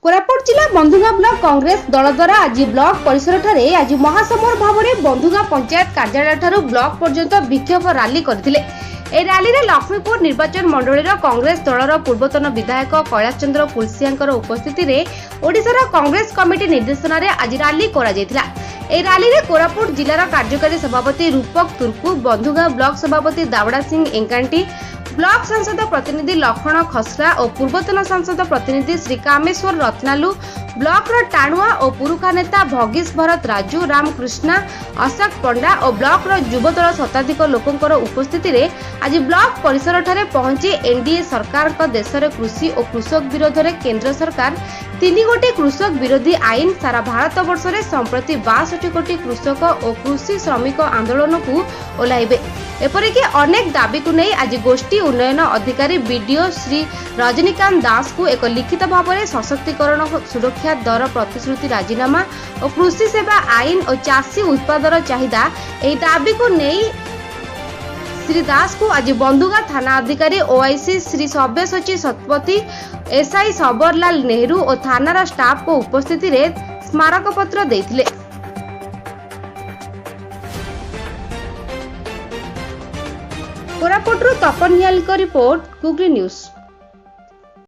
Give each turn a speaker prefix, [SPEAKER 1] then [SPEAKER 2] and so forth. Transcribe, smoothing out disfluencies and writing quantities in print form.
[SPEAKER 1] कोरापुट जिला बंधुगा ब्लॉक कांग्रेस दल द्वारा आज ब्लॉक परिसर ठारे आज महासमर भाव में बंधुगा पंचायत कार्यालय ठारू ब्लॉक पर्यंत विक्षोभ रैली करथिले। ए रैली रे लक्ष्मीपुर निर्वाचन मंडली कांग्रेस दलर पूर्वतन विधायक कैलाश चंद्र पुलसियांकर उपस्थिति रे ओडिशार कांग्रेस कमिटी निर्देशन रे आज रैली करा जायतिला। ए रैली रे कोरापुट जिलार कार्यकारी सभापति रूपक तुर्कु, बंधुगा ब्लॉक सभापति दावड़ा सिंह एंकांटी, ब्लॉक सांसद प्रतिनिधि लखन खसरा और पूर्वतन सांसद प्रतिनिधि श्री कामेश्वर रत्नालु, ब्लॉक टाणुआ और पुरुखा नेता भगीश भरत राजू, रामकृष्णा, अशोक पंडा और ब्लॉक युवदल शताधिक लोकंकर उपस्थिति रे आज ब्लॉक परिसर ठारे पहुंची एनडीए सरकार का देश में कृषि और कृषक विरोध में केंद्र सरकार 3 गोटी कृषक विरोधी आईन सारा भारत वर्ष में संप्रति 62 कोटी कृषक और कृषि श्रमिक आंदोलन को ओह्लाइबे। एपरिक अनेक दाबी को नहीं आज गोष्ठी उन्नयन अधिकारी बीडीओ श्री रजनीकांत दास को एक लिखित भाव में सशक्तिकरण, सुरक्षा दर प्रतिश्रुति राजीनामा और कृषि सेवा आईन और चाषी उत्पादन चाहिदा यह दाबी को नहीं श्री दास को आज बंधुगा थाना अधिकारी ओआईसी श्री सब्यसाची शतपथी, एसआई सबरलाल नेहरू और थानार स्टाफ को उपस्थिति रे स्मारक पत्र देथिले। कोरापुट तपन हियाल रिपोर्ट, कुगली न्यूज।